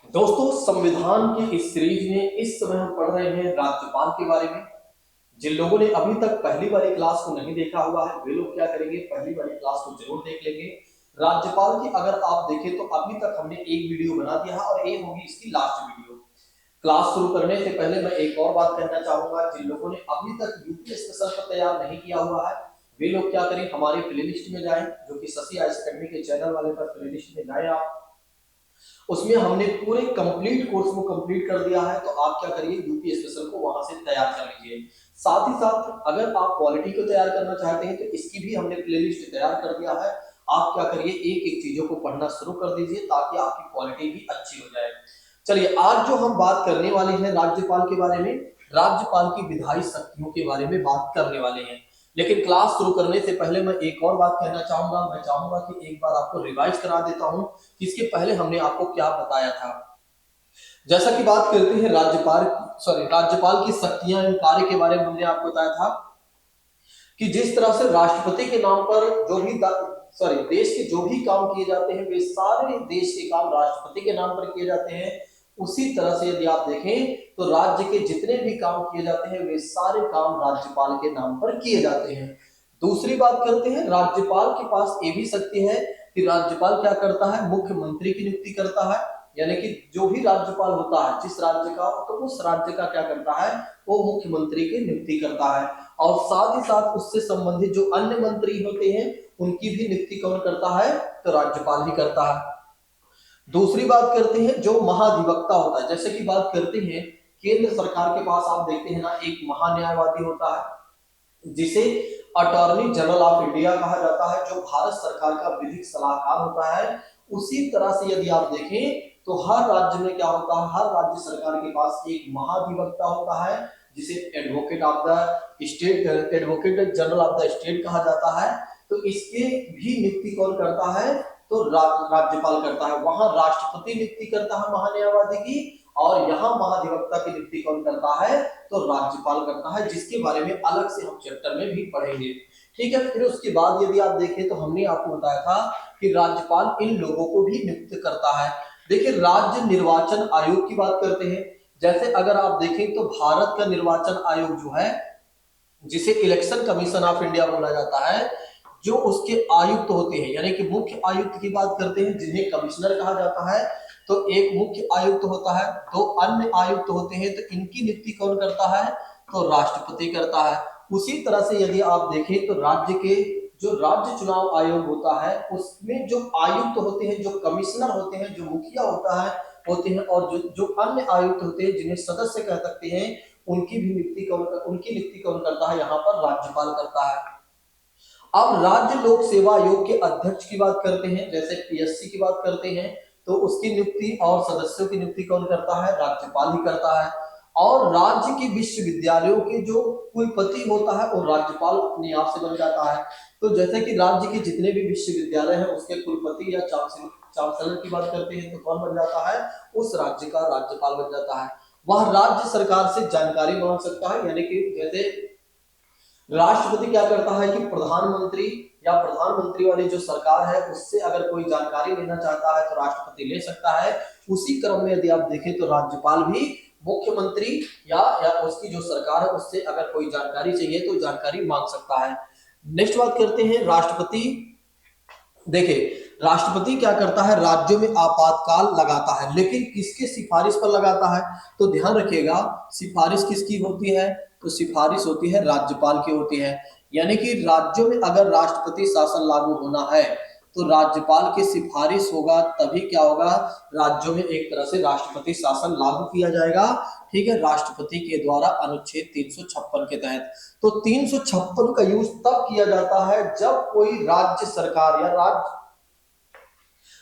दोस्तों, संविधान की इस सीरीज में इस समय हम पढ़ रहे हैं राज्यपाल के बारे में। जिन लोगों ने अभी तक पहली वाली क्लास को नहीं देखा हुआ है वे लोग क्या करेंगे, पहली वाली क्लास को जरूर देख लेंगे। राज्यपाल की अगर आप देखें तो अभी तक हमने एक वीडियो बना दिया है और ये होगी इसकी लास्ट वीडियो। क्लास शुरू करने से पहले मैं एक और बात कहना चाहूंगा, जिन लोगों ने अभी तक यूपी स्पेशल पर तैयार नहीं किया हुआ है वे लोग क्या करें, हमारे प्लेलिस्ट में जाएं, जो कि शशि आइस अकेडमी के चैनल वाले पर प्लेलिस्ट में जाएं आप। उसमें हमने पूरे कंप्लीट कोर्स को कंप्लीट कर दिया है, तो आप क्या करिए, यूपी स्पेशल को वहां से तैयार कर लीजिए। साथ ही साथ अगर आप पॉलिटी को तैयार करना चाहते हैं तो इसकी भी हमने प्लेलिस्ट तैयार कर दिया है। आप क्या करिए, एक एक चीजों को पढ़ना शुरू कर दीजिए ताकि आपकी पॉलिटी भी अच्छी हो जाए। चलिए, आज जो हम बात करने वाले हैं राज्यपाल के बारे में, राज्यपाल की विधायी शक्तियों के बारे में बात करने वाले हैं। लेकिन क्लास शुरू करने से पहले मैं एक और बात कहना चाहूंगा, मैं चाहूंगा कि एक बार आपको रिवाइज करा देता हूं कि इसके पहले हमने आपको क्या बताया था। जैसा कि बात करते हैं राज्यपाल की शक्तियां एवं कार्य के बारे में हमने आपको बताया था कि जिस तरह से राष्ट्रपति के नाम पर जो भी देश के जो भी काम किए जाते हैं वे सारे देश के काम राष्ट्रपति के नाम पर किए जाते हैं। उसी तरह से यदि आप देखें तो राज्य के जितने भी काम किए जाते हैं वे सारे काम राज्यपाल के नाम पर किए जाते हैं। दूसरी बात करते हैं, राज्यपाल के पास ये भी शक्ति है कि राज्यपाल क्या करता है, मुख्यमंत्री की नियुक्ति करता है। यानी कि जो भी राज्यपाल होता है जिस राज्य का, तो उस राज्य का क्या करता है, वो मुख्यमंत्री की नियुक्ति करता है। और साथ ही साथ उससे संबंधित जो अन्य मंत्री होते हैं उनकी भी नियुक्ति कौन करता है, तो राज्यपाल ही करता है। दूसरी बात करते हैं जो महाधिवक्ता होता है, जैसे कि बात करते हैं केंद्र सरकार के पास आप देखते हैं ना, एक महान्यायवादी होता है जिसे अटॉर्नी जनरल ऑफ इंडिया कहा जाता है, जो भारत सरकार का विधिक सलाहकार होता है। उसी तरह से यदि आप देखें तो हर राज्य में क्या होता है, हर राज्य सरकार के पास एक महाधिवक्ता होता है जिसे advocate of the state, advocate general of the state कहा जाता है। तो इसके भी नियुक्ति कौन करता है, तो राज्यपाल करता है। वहां राष्ट्रपति नियुक्ति करता है महान्यायवादी की, और यहाँ महाधिवक्ता की नियुक्ति कौन करता है, तो राज्यपाल करता है, जिसके बारे में अलग से हम चैप्टर में भी पढ़ेंगे। ठीक है, फिर उसके बाद यदि आप देखें तो हमने आपको बताया था कि राज्यपाल इन लोगों को भी नियुक्त करता है। देखिए, राज्य निर्वाचन आयोग की बात करते हैं। जैसे अगर आप देखें तो भारत का निर्वाचन आयोग जो है, जिसे इलेक्शन कमीशन ऑफ इंडिया बोला जाता है, जो उसके आयुक्त होते हैं, यानी कि मुख्य आयुक्त की बात करते हैं जिन्हें कमिश्नर कहा जाता है। तो एक मुख्य आयुक्त होता है, दो अन्य आयुक्त होते हैं, तो इनकी नियुक्ति कौन करता है, तो राष्ट्रपति करता है। उसी तरह से यदि आप देखें तो राज्य के जो राज्य चुनाव आयोग होता है उसमें जो आयुक्त होते हैं, जो कमिश्नर होते हैं, जो मुखिया होता है होते हैं, और जो जो अन्य आयुक्त होते हैं जिन्हें सदस्य कह सकते हैं, उनकी नियुक्ति कौन करता है, यहाँ पर राज्यपाल करता है। अब राज्य लोक सेवा आयोग के अध्यक्ष की बात करते हैं, जैसे पीएससी की बात करते हैं, तो उसकी नियुक्ति और सदस्यों की नियुक्ति कौन करता है, राज्यपाल ही करता है। और राज्य के विश्वविद्यालयों के जो कुलपति होता है वो राज्यपाल अपने आप से बन जाता है। तो जैसे कि राज्य के जितने भी विश्वविद्यालय हैं उसके कुलपति या चांसलर की बात करते हैं, तो कौन बन जाता है, उस राज्य का राज्यपाल बन जाता है। वह राज्य सरकार से जानकारी मांग सकता है, यानी कि जैसे राष्ट्रपति क्या करता है कि प्रधानमंत्री या प्रधानमंत्री वाली जो सरकार है उससे अगर कोई जानकारी लेना चाहता है तो राष्ट्रपति ले सकता है। उसी क्रम में यदि आप देखें तो राज्यपाल भी मुख्यमंत्री या उसकी जो सरकार है उससे अगर कोई जानकारी चाहिए तो जानकारी मांग सकता है। नेक्स्ट बात करते हैं राष्ट्रपति। देखिए, राष्ट्रपति क्या करता है, राज्यों में आपातकाल लगाता है, लेकिन किसके सिफारिश पर लगाता है, तो ध्यान रखिएगा सिफारिश किसकी होती है, तो सिफारिश होती है राज्यपाल की होती है। यानी कि राज्यों में अगर राष्ट्रपति शासन लागू होना है तो राज्यपाल की सिफारिश होगा, तभी क्या होगा, राज्यों में एक तरह से राष्ट्रपति शासन लागू किया जाएगा। ठीक है, राष्ट्रपति के द्वारा अनुच्छेद 356 के तहत। तो 356 का यूज तब किया जाता है जब कोई राज्य सरकार या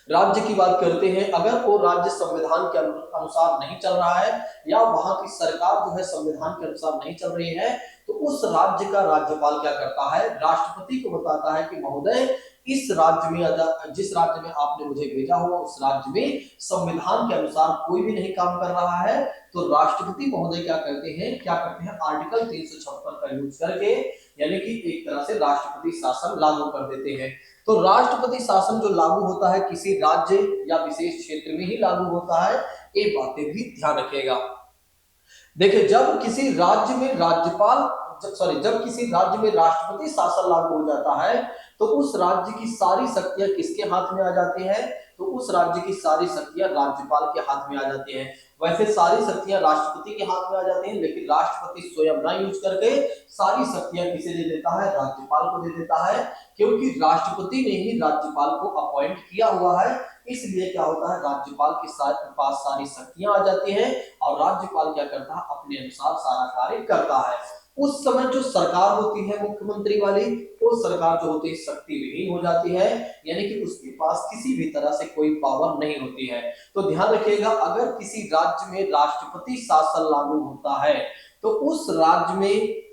राज्य की बात करते हैं, अगर वो राज्य संविधान के अनुसार नहीं चल रहा है या वहां की सरकार जो है संविधान के अनुसार नहीं चल रही है, तो उस राज्य का राज्यपाल क्या करता है, राष्ट्रपति को बताता है कि महोदय इस राज्य में, जिस राज्य में आपने मुझे भेजा हुआ उस राज्य में संविधान के अनुसार कोई भी नहीं काम कर रहा है। तो राष्ट्रपति महोदय क्या करते हैं, आर्टिकल 356 का यूज करके, यानी कि एक तरह से राष्ट्रपति शासन लागू कर देते हैं। तो राष्ट्रपति शासन जो लागू होता है किसी राज्य या विशेष क्षेत्र में ही लागू होता है। ये बातें भी ध्यान रखिएगा। देखिए जब किसी राज्य में जब किसी राज्य में राष्ट्रपति शासन लागू हो जाता है तो उस राज्य की सारी शक्तियां किसके हाथ में आ जाती हैं? तो उस राज्य की सारी शक्तियां राज्यपाल के हाथ में आ जाती हैं। वैसे सारी शक्तियां राष्ट्रपति के हाथ में आ जाती हैं, लेकिन राष्ट्रपति स्वयं ना यूज करके सारी शक्तियां किसे दे देता है? राज्यपाल को दे देता है, क्योंकि राष्ट्रपति ने ही राज्यपाल को अपॉइंट किया हुआ है। इसलिए क्या होता है, राज्यपाल के पास सारी शक्तियां आ जाती हैं और राज्यपाल क्या करता है? अपने अनुसार सारा कार्य करता है। उस समय जो सरकार होती है मुख्यमंत्री वाली, वो सरकार जो होती है शक्ति विहीन हो जाती है, यानी कि उसके पास किसी भी तरह से कोई पावर नहीं होती है। तो ध्यान रखिएगा, अगर किसी राज्य में राष्ट्रपति शासन लागू होता है तो उस राज्य में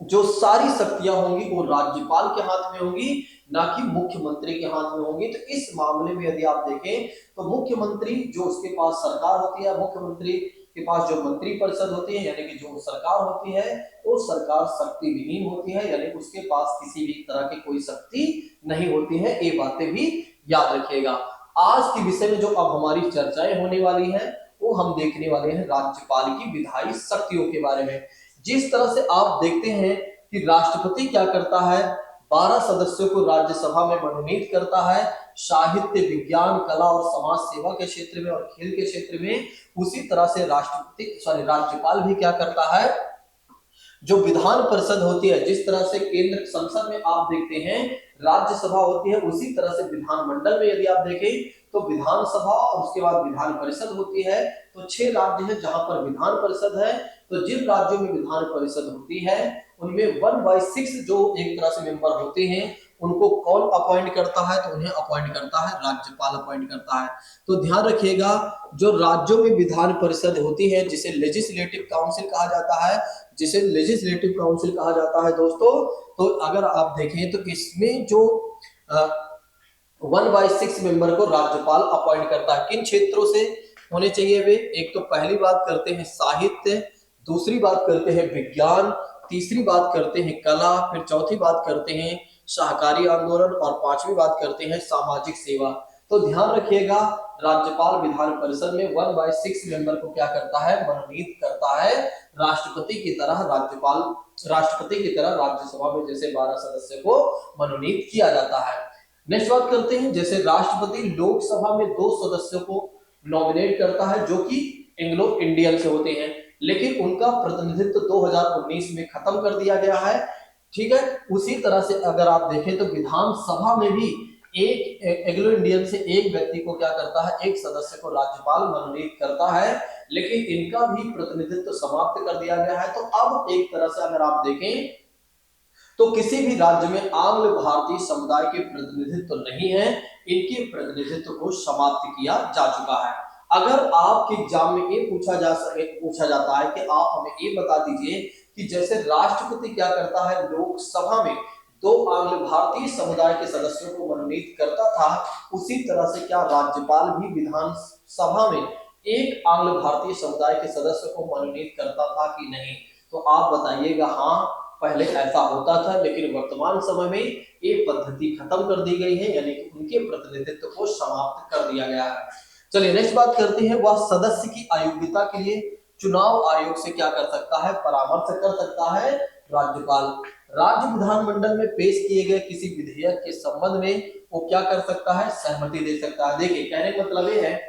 जो सारी शक्तियां होंगी वो राज्यपाल के हाथ में होंगी, ना कि मुख्यमंत्री के हाथ में होंगी। तो इस मामले में यदि आप देखें तो मुख्यमंत्री जो उसके पास सरकार होती है, मुख्यमंत्री के पास जो मंत्री परिषद होती है यानी कि जो सरकार होती है, वो सरकार शक्ति विहीन होती है, यानी उसके पास किसी भी तरह की कोई शक्ति नहीं होती है। ये बातें भी याद रखिएगा। आज के विषय में जो अब हमारी चर्चाएं होने वाली है वो हम देखने वाले हैं राज्यपाल की विधायी शक्तियों के बारे में। जिस तरह से आप देखते हैं कि राष्ट्रपति क्या करता है, 12 सदस्यों को राज्यसभा में मनोनीत करता है, साहित्य, विज्ञान, कला और समाज सेवा के क्षेत्र में और खेल के क्षेत्र में। उसी तरह से राज्यपाल भी क्या करता है, जो विधान परिषद होती है, जिस तरह से केंद्र संसद में आप देखते हैं राज्यसभा होती है, उसी तरह से विधानमंडल में यदि आप देखें तो विधानसभा और उसके बाद विधान परिषद होती है। तो 6 राज्य हैं जहां पर विधान परिषद है। तो जिन राज्यों में विधान परिषद होती है उनमें 1/6 जो एक तरह से मेंबर होते हैं, उनको कौन अपॉइंट करता है? तो उन्हें अपॉइंट करता है राज्यपाल, अपॉइंट करता है। तो ध्यान रखिएगा, जो राज्यों में विधान परिषद होती है जिसे लेजिस्लेटिव काउंसिल कहा जाता है, दोस्तों, तो अगर आप देखें तो इसमें जो 1/6 मेंबर को राज्यपाल अपॉइंट करता है। किन क्षेत्रों से होने चाहिए वे? एक तो पहली बात करते हैं साहित्य, दूसरी बात करते हैं विज्ञान, तीसरी बात करते हैं कला, फिर चौथी बात करते हैं सहकारी आंदोलन और पांचवी बात करते हैं सामाजिक सेवा। तो ध्यान रखिएगा, राज्यपाल विधान परिषद में 1/6 मेंबर को क्या करता है? मनोनीत करता है। राष्ट्रपति की तरह राज्यसभा में जैसे 12 सदस्य को मनोनीत किया जाता है। नेक्स्ट बात करते हैं, जैसे राष्ट्रपति लोकसभा में 2 सदस्यों को नॉमिनेट करता है जो कि एंग्लो इंडियन से होते हैं, लेकिन उनका प्रतिनिधित्व 2019 में खत्म कर दिया गया है। ठीक है, उसी तरह से अगर आप देखें तो विधानसभा में भी एक एंग्लो इंडियन से एक व्यक्ति को क्या करता है? एक सदस्य को राज्यपाल मनोनीत करता है, लेकिन इनका भी प्रतिनिधित्व समाप्त कर दिया गया है। तो अब एक तरह से अगर आप देखें तो किसी भी राज्य में आंग्ल भारतीय समुदाय के प्रतिनिधित्व नहीं है, इनके प्रतिनिधित्व को समाप्त किया जा चुका है। अगर आपके एग्जाम में ये पूछा जाता है कि आप हमें ये बता दीजिए कि जैसे राष्ट्रपति क्या करता है, लोकसभा में 2 आंग्ल भारतीय समुदाय के सदस्यों को मनोनीत करता था, उसी तरह से क्या राज्यपाल भी विधानसभा में एक आंग्ल भारतीय समुदाय के सदस्य को मनोनीत करता था कि नहीं? तो आप बताइएगा। हाँ, पहले ऐसा होता था, लेकिन वर्तमान समय में ये पद्धति खत्म कर दी गई है, यानी कि उनके प्रतिनिधित्व को समाप्त कर दिया गया है। चलिए नेक्स्ट बात करते हैं, वह सदस्य की अयोग्यता के लिए चुनाव आयोग से क्या कर सकता है? परामर्श कर सकता है राज्यपाल। राज्य विधानमंडल में पेश किए गए किसी विधेयक के संबंध में वो क्या कर सकता है? सहमति दे सकता है। देखिए कहने का मतलब ये है,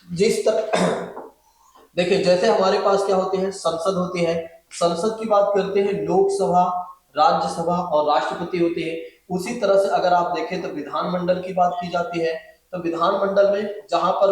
जिस तरह देखिए जैसे हमारे पास क्या होते हैं, संसद होती है, संसद की बात करते हैं, लोकसभा, राज्यसभा और राष्ट्रपति होते हैं। उसी तरह से अगर आप देखें तो विधानमंडल की बात की जाती है, तो विधानमंडल में जहां पर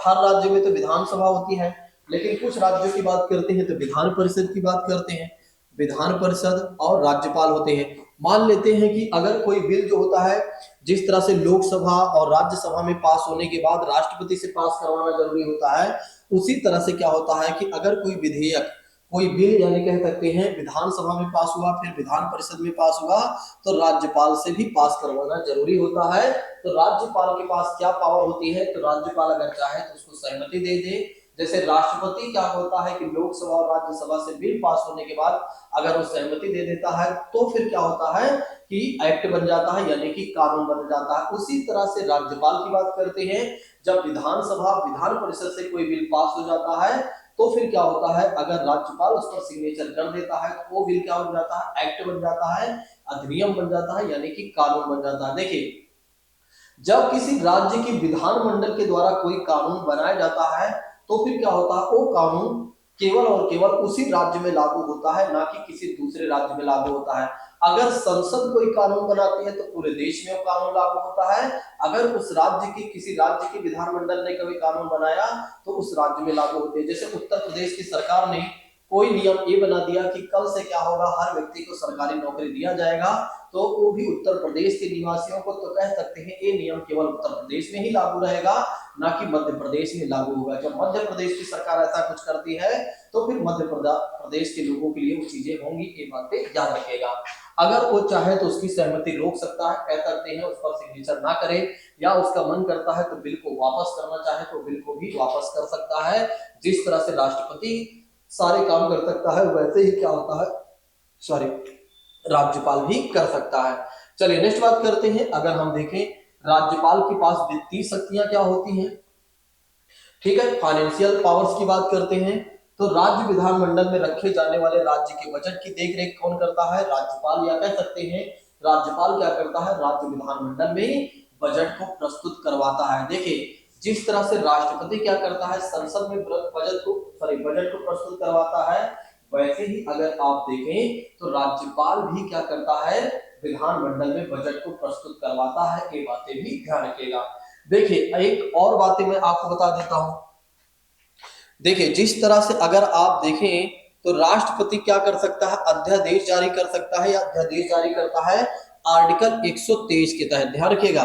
हर राज्य में तो विधानसभा होती है, लेकिन कुछ राज्यों की बात करते हैं तो विधान परिषद की बात करते हैं। विधान परिषद और राज्यपाल होते हैं। मान लेते हैं कि अगर कोई बिल जो होता है, जिस तरह से लोकसभा और राज्यसभा में पास होने के बाद राष्ट्रपति से पास करवाना जरूरी होता है, उसी तरह से क्या होता है कि अगर कोई विधेयक, कोई बिल यानी कह सकते हैं विधानसभा में पास हुआ, फिर विधान परिषद में पास हुआ, तो राज्यपाल से भी पास करवाना जरूरी होता है। तो राज्यपाल के पास क्या पावर होती है? तो राज्यपाल अगर चाहे तो उसको सहमति दे दे, जैसे राष्ट्रपति क्या होता है कि लोकसभा और राज्यसभा से बिल पास होने के बाद अगर वो सहमति दे देता है तो फिर क्या होता है कि एक्ट बन जाता है, यानी कि कानून बन जाता है। उसी तरह से राज्यपाल की बात करते हैं, जब विधानसभा विधान परिषद से कोई बिल पास हो जाता है तो फिर क्या होता है, अगर राज्यपाल उस पर सिग्नेचर कर देता है तो वो बिल क्या बन जाता है, एक्ट बन जाता है, अधिनियम बन जाता है, यानी कि कानून बन जाता है। देखिए, जब किसी राज्य की विधानमंडल के द्वारा कोई कानून बनाया जाता है तो फिर क्या होता है, वो कानून केवल और केवल उसी राज्य में लागू होता है, ना कि किसी दूसरे राज्य में लागू होता है। अगर संसद कोई कानून बनाती है तो पूरे देश में वो कानून लागू होता है। अगर उस राज्य की किसी राज्य की विधानमंडल ने कभी कानून बनाया तो उस राज्य में लागू होते हैं। जैसे उत्तर प्रदेश की सरकार ने कोई नियम ये बना दिया कि कल से क्या होगा, हर व्यक्ति को सरकारी नौकरी दिया जाएगा, तो वो भी उत्तर प्रदेश के निवासियों को तो कह सकते हैं ये नियम केवल उत्तर प्रदेश में ही लागू रहेगा, ना कि मध्य प्रदेश में लागू होगा। जब मध्य प्रदेश की सरकार ऐसा कुछ करती है तो फिर मध्य प्रदेश के लोगों के लिए वो चीजें होंगी, ये बातें याद रखेगा। अगर वो चाहे तो उसकी सहमति रोक सकता है, कह सकते हैं उस पर सिग्नेचर ना करे, या उसका मन करता है तो बिल को वापस करना चाहे तो बिल को भी वापस कर सकता है। जिस तरह से राष्ट्रपति सारे काम कर सकता है वैसे ही क्या होता है, सॉरी, राज्यपाल भी कर सकता है। चलिए नेक्स्ट बात करते हैं। अगर हम देखें राज्यपाल के पास वित्तीय शक्तियां क्या होती हैं, ठीक है, फाइनेंशियल पावर्स की बात करते हैं तो राज्य विधानमंडल में रखे जाने वाले राज्य के बजट की देखरेख कौन करता है, राज्यपाल, या कह सकते हैं राज्यपाल क्या करता है, राज्य विधानमंडल में बजट को प्रस्तुत करवाता है। देखिए, जिस तरह से राष्ट्रपति क्या करता है, संसद में बजट को प्रस्तुत करवाता है, वैसे ही अगर आप देखें तो राज्यपाल भी क्या करता है, विधानमंडल में बजट को प्रस्तुत करवाता है। ये बातें भी ध्यान रखिएगा। देखिए, एक और बातें मैं आपको बता देता हूं। देखिए, जिस तरह से अगर आप देखें तो राष्ट्रपति क्या कर सकता है, अध्यादेश जारी कर सकता है, या अध्यादेश जारी करता है आर्टिकल 123 के तहत। ध्यान रखिएगा,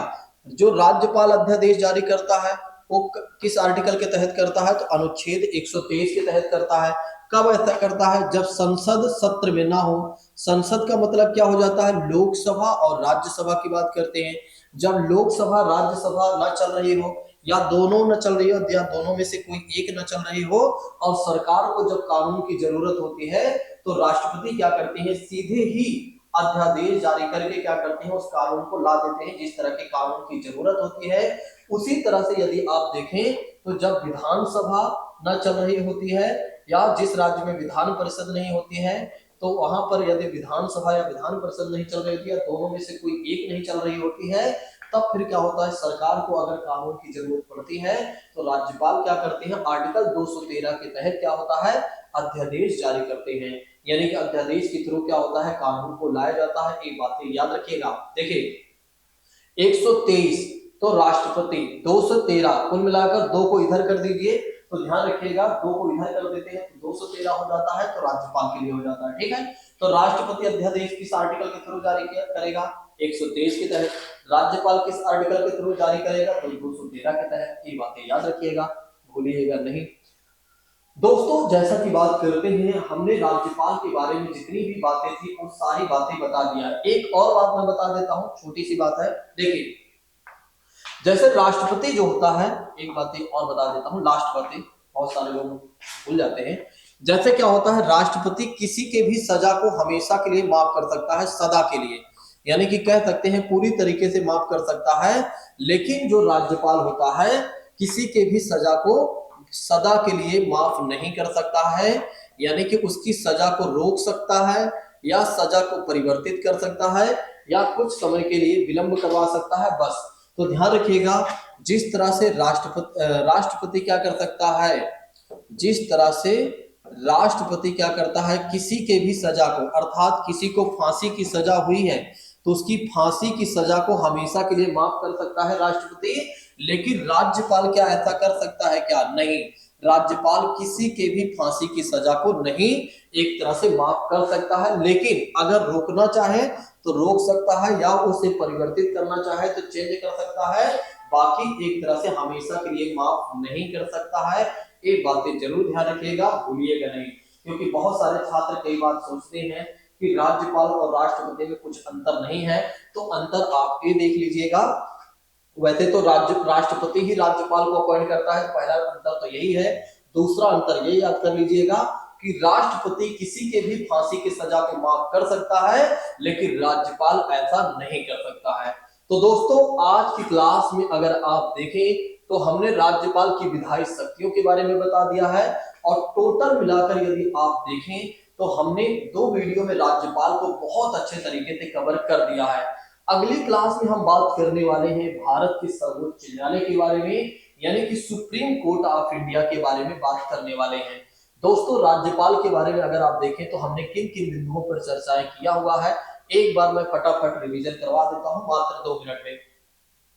जो राज्यपाल अध्यादेश जारी करता है वो किस आर्टिकल के तहत करता है, तो अनुच्छेद 123 के तहत करता है। कब ऐसा करता है, जब संसद सत्र में ना हो। संसद का मतलब क्या हो जाता है, लोकसभा और राज्यसभा की बात करते हैं। जब लोकसभा राज्यसभा ना चल रही हो, या दोनों न चल रही हो, या दोनों में से कोई एक न चल रही हो, और सरकार को जब कानून की जरूरत होती है तो राष्ट्रपति क्या करते हैं, सीधे ही अध्यादेश जारी करके क्या करते हैं, उस कानून को ला देते हैं जिस तरह के कानून की जरूरत होती है। उसी तरह से यदि आप देखें तो जब विधानसभा न चल रही होती है, या जिस राज्य में विधान परिषद नहीं होती है, तो वहां पर यदि विधानसभा या विधान परिषद नहीं चल रही होती है, दोनों में से कोई एक नहीं चल रही होती है, तब फिर क्या होता है, सरकार को अगर कानून की जरूरत पड़ती है तो राज्यपाल क्या करते हैं, आर्टिकल 213 के तहत क्या होता है, अध्यादेश जारी करते हैं। यानी कि अध्यादेश के थ्रू क्या होता है, कानून को लाया जाता है। एक बात याद रखिएगा। देखिए, 123 तो राष्ट्रपति, 213 कुल मिलाकर दो को इधर कर दीजिए, तो ध्यान रखिएगा दो को इधर कर देते हैं तो 213 हो जाता है, तो राज्यपाल के लिए हो जाता है। ठीक है, तो राष्ट्रपति अध्यादेश किस आर्टिकल के थ्रू जारी करेगा, 123 के तहत। राज्यपाल किस आर्टिकल के थ्रू जारी करेगा, तो 213 के तहत। ये बातें याद रखिएगा, भूलिएगा नहीं। दोस्तों, जैसा कि बात करते हैं, हमने राज्यपाल के बारे में जितनी भी बातें थी वो सारी बातें बता दिया। एक और बात मैं बता देता हूं, छोटी सी बात है। देखिए, जैसे राष्ट्रपति जो होता है, एक बातें और बता देता हूं, लास्ट बातें, बहुत सारे लोग भूल जाते हैं। जैसे क्या होता है, राष्ट्रपति किसी के भी सजा को हमेशा के लिए माफ कर सकता है, सदा के लिए, यानी कि कह सकते हैं पूरी तरीके से माफ कर सकता है। लेकिन जो राज्यपाल होता है, किसी के भी सजा को सदा के लिए माफ नहीं कर सकता है, यानी कि उसकी सजा को रोक सकता है, या सजा को परिवर्तित कर सकता है, या कुछ समय के लिए विलंब करवा सकता है, बस। तो ध्यान रखिएगा, जिस तरह से राष्ट्रपति क्या कर सकता है, जिस तरह से राष्ट्रपति क्या करता है, किसी के भी सजा को, अर्थात किसी को फांसी की सजा हुई है तो उसकी फांसी की सजा को हमेशा के लिए माफ कर सकता है राष्ट्रपति। लेकिन राज्यपाल क्या ऐसा कर सकता है क्या, नहीं। राज्यपाल किसी के भी फांसी की सजा को नहीं एक तरह से माफ कर सकता है, लेकिन अगर रोकना चाहे तो रोक सकता है, या उसे परिवर्तित करना चाहे तो चेंज कर सकता है। बाकी एक तरह से हमेशा के लिए माफ नहीं कर सकता है। एक बातें जरूर ध्यान रखिएगा, भूलिएगा नहीं, क्योंकि बहुत सारे छात्र कई बार सोचते हैं कि राज्यपाल और राष्ट्रपति में कुछ अंतर नहीं है। तो अंतर आप ये देख लीजिएगा। वैसे तो राष्ट्रपति ही राज्यपाल को अपॉइंट करता है, पहला अंतर तो यही है। दूसरा अंतर ये याद कर लीजिएगा कि राष्ट्रपति किसी के भी फांसी की सजा को माफ कर सकता है, लेकिन राज्यपाल ऐसा नहीं कर सकता है। तो दोस्तों, आज की क्लास में अगर आप देखें तो हमने राज्यपाल की विधायी शक्तियों के बारे में बता दिया है, और टोटल मिलाकर यदि आप देखें तो हमने 2 वीडियो में राज्यपाल को बहुत अच्छे तरीके से कवर कर दिया है। अगली क्लास में हम बात करने वाले हैं भारत के सर्वोच्च न्यायालय के बारे में, यानी कि सुप्रीम कोर्ट ऑफ इंडिया के बारे में बात करने वाले हैं। दोस्तों, राज्यपाल के बारे में अगर आप देखें तो हमने किन किन बिंदुओं पर चर्चाएं किया हुआ है, एक बार मैं फटाफट रिवीजन करवा देता हूं मात्र 2 मिनट में।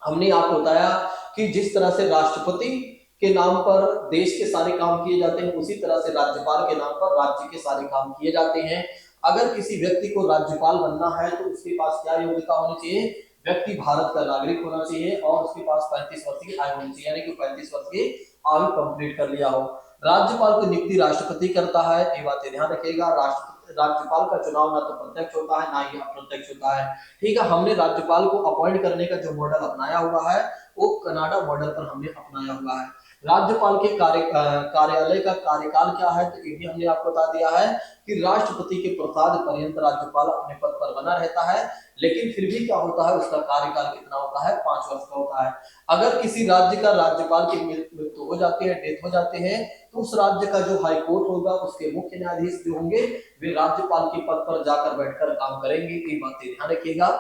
हमने आपको बताया कि जिस तरह से राष्ट्रपति के नाम पर देश के सारे काम किए जाते हैं, उसी तरह से राज्यपाल के नाम पर राज्य के सारे काम किए जाते हैं। अगर किसी व्यक्ति को राज्यपाल बनना है तो उसके पास क्या योग्यता होनी चाहिए? व्यक्ति भारत का नागरिक होना चाहिए और उसके पास 35 वर्ष की आयु होनी चाहिए, यानी कि 35 वर्ष की आयु कंप्लीट कर लिया हो। राज्यपाल की नियुक्ति राष्ट्रपति करता है, ये बात ध्यान रखिएगा। राज्यपाल का चुनाव ना तो प्रत्यक्ष होता है, ना ही अप्रत्यक्ष होता है। ठीक है, हमने राज्यपाल को अपॉइंट करने का जो मॉडल अपनाया हुआ है वो कनाडा मॉडल पर हमने अपनाया हुआ है। राज्यपाल के कार्यालय का कार्यकाल क्या है, तो ये भी हमने आपको बता दिया है कि राष्ट्रपति के प्रसाद पर्यंत राज्यपाल अपने पद पर बना रहता है, लेकिन फिर भी क्या होता है, उसका कार्यकाल कितना होता है? 5 वर्ष का होता है। अगर किसी राज्य का राज्यपाल की मृत्यु हो जाती है, डेथ हो जाते हैं, तो उस राज्य का जो हाई कोर्ट होगा, उसके मुख्य न्यायाधीश जो होंगे, वे राज्यपाल के पद पर जाकर बैठकर काम करेंगे। ये बातें ध्यान रखिएगा।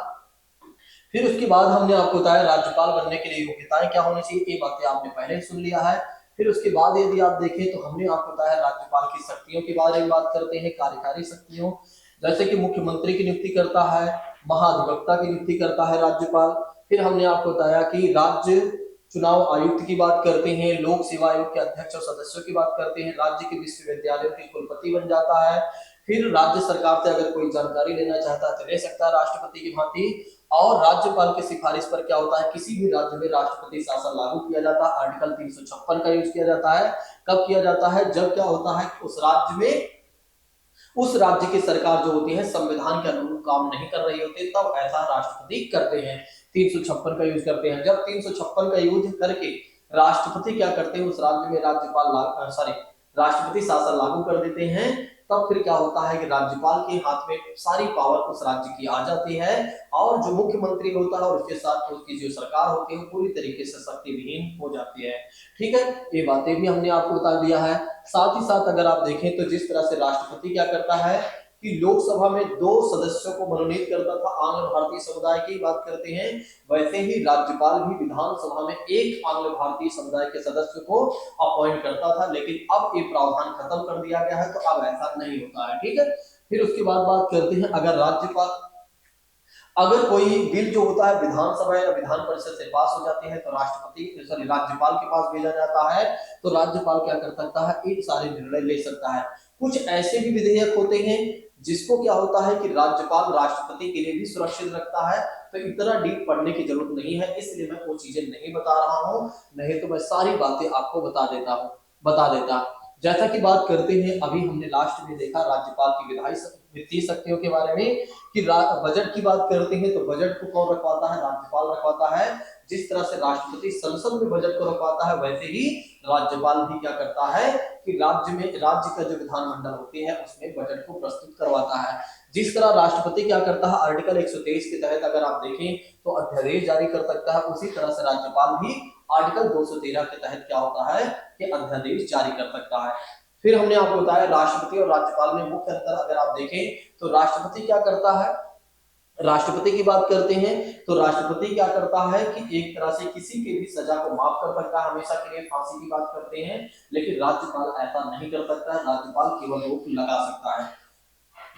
फिर उसके बाद हमने आपको बताया राज्यपाल बनने के लिए योग्यताएं क्या होनी चाहिए, ये बातें आपने पहले ही सुन लिया है। फिर उसके बाद यदि आप देखें तो हमने आपको बताया राज्यपाल की शक्तियों के बारे में बात करते हैं, कार्यकारी शक्तियों, जैसे कि मुख्यमंत्री की नियुक्ति करता है, महाधिवक्ता की नियुक्ति करता है राज्यपाल। फिर हमने आपको बताया कि राज्य चुनाव आयुक्त की बात करते हैं, लोक सेवा आयोग के अध्यक्ष और सदस्यों की बात करते हैं, राज्य के विश्वविद्यालयों के कुलपति बन जाता है। फिर राज्य सरकार से अगर कोई जानकारी लेना चाहता है तो ले सकता है राष्ट्रपति की भांति। और राज्यपाल की सिफारिश पर क्या होता है, किसी भी राज्य में राष्ट्रपति शासन लागू किया जाता है। आर्टिकल 356 का यूज किया जाता है। कब किया जाता है? जब क्या होता है, उस राज्य की सरकार जो होती है संविधान के अनुरूप काम नहीं कर रही होती, तब ऐसा राष्ट्रपति करते हैं, 356 का यूज करते हैं। जब 356 का यूज करके राष्ट्रपति क्या करते हैं, उस राज्य में राष्ट्रपति शासन लागू कर देते हैं, तब फिर क्या होता है कि राज्यपाल के हाथ में सारी पावर उस राज्य की आ जाती है, और जो मुख्यमंत्री होता है और उसके साथ उसकी जो सरकार होती है पूरी तरीके से शक्ति विहीन हो जाती है। ठीक है, ये बातें भी हमने आपको बता दिया है। साथ ही साथ अगर आप देखें तो जिस तरह से राष्ट्रपति क्या करता है कि लोकसभा में 2 सदस्यों को मनोनीत करता था, आंग्ल भारतीय समुदाय की बात करते हैं, वैसे ही राज्यपाल भी विधानसभा में एक आंग्ल भारतीय समुदाय के सदस्य को अपॉइंट करता था, लेकिन अब ये प्रावधान खत्म कर दिया गया है, तो अब ऐसा नहीं होता है। ठीक है, फिर उसके बाद बात करते हैं, अगर कोई बिल जो होता है विधानसभा या विधान परिषद से पास हो जाती है तो राज्यपाल के पास भेजा जाता है, तो राज्यपाल क्या कर सकता है, एक सारे निर्णय ले सकता है। कुछ ऐसे भी विधेयक होते हैं जिसको क्या होता है कि राज्यपाल राष्ट्रपति के लिए भी सुरक्षित रखता है, तो इतना डीप पढ़ने की जरूरत नहीं है, इसलिए मैं वो चीजें नहीं बता रहा हूं, नहीं तो मैं सारी बातें आपको बता देता। जैसा कि बात करते हैं, अभी हमने लास्ट में देखा राज्यपाल की वित्तीय शक्तियों के बारे में कि बजट की बात करते हैं, तो बजट को कौन रखवाता है? राज्यपाल रखवाता है। जिस तरह से राष्ट्रपति संसद में बजट को रखवाता है, वैसे ही राज्यपाल भी क्या करता है कि राज्य का जो विधानमंडल होती है उसमें बजट को प्रस्तुत करवाता है। जिस तरह राष्ट्रपति क्या करता है, आर्टिकल 123 के तहत अगर आप देखें तो अध्यादेश जारी कर सकता है, उसी तरह से राज्यपाल भी आर्टिकल 213 के तहत क्या होता है कि अध्यादेश जारी कर सकता है। फिर हमने आपको बताया राष्ट्रपति और राज्यपाल में मुख्य अंतर अगर आप देखें तो राष्ट्रपति क्या करता है, राष्ट्रपति की बात करते हैं तो राष्ट्रपति क्या करता है कि एक तरह से किसी के भी सजा को माफ कर सकता है, हमेशा के लिए फांसी की बात करते हैं, लेकिन राज्यपाल ऐसा नहीं कर सकता है, राज्यपाल केवल रोक लगा सकता है।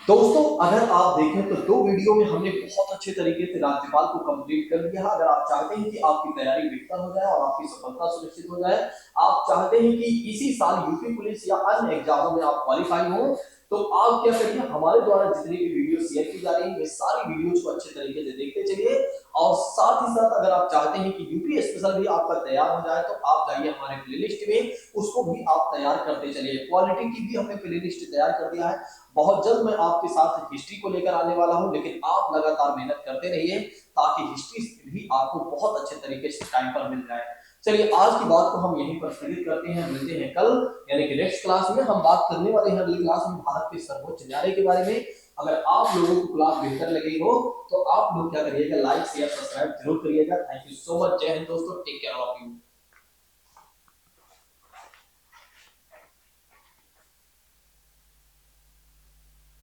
दोस्तों, अगर आप देखें तो 2 वीडियो में हमने बहुत अच्छे तरीके से राज्यपाल को कंप्लीट कर दिया। अगर आप चाहते हैं कि आपकी तैयारी बेहतर हो जाए और आपकी सफलता सुनिश्चित हो जाए, आप चाहते हैं कि इसी साल यूपी पुलिस या अन्य एग्जामों में आप क्वालिफाई हो, तो आप क्या करिए, हमारे द्वारा जितनी भी वीडियो शेयर की जा रही है, वे सारी वीडियोज को अच्छे तरीके से देखते चलिए। और साथ ही साथ अगर आप चाहते हैं कि यूपी स्पेशल भी आपका तैयार हो जाए, तो आप जाइए हमारे प्लेलिस्ट में, उसको भी आप तैयार करते चलिए। क्वालिटी की भी हमने प्लेलिस्ट तैयार कर दिया है। बहुत जल्द मैं आपके साथ हिस्ट्री को लेकर आने वाला हूं, लेकिन आप लगातार मेहनत करते रहिए ताकि हिस्ट्री भी आपको बहुत अच्छे तरीके से टाइम पर मिल जाए। चलिए आज की बात को हम यहीं पर स्थगित करते हैं, मिलते हैं कल यानी कि नेक्स्ट क्लास में। हम बात करने वाले हैं अगली क्लास में भारत के सर्वोच्च न्यायालय के बारे में। अगर आप लोगों को क्लास बेहतर लगी हो तो आप लोग क्या करिएगा, लाइक शेयर सब्सक्राइब जरूर करिएगा। Thank you so much. जय हिंद दोस्तों, टेक केयर ऑफ यू।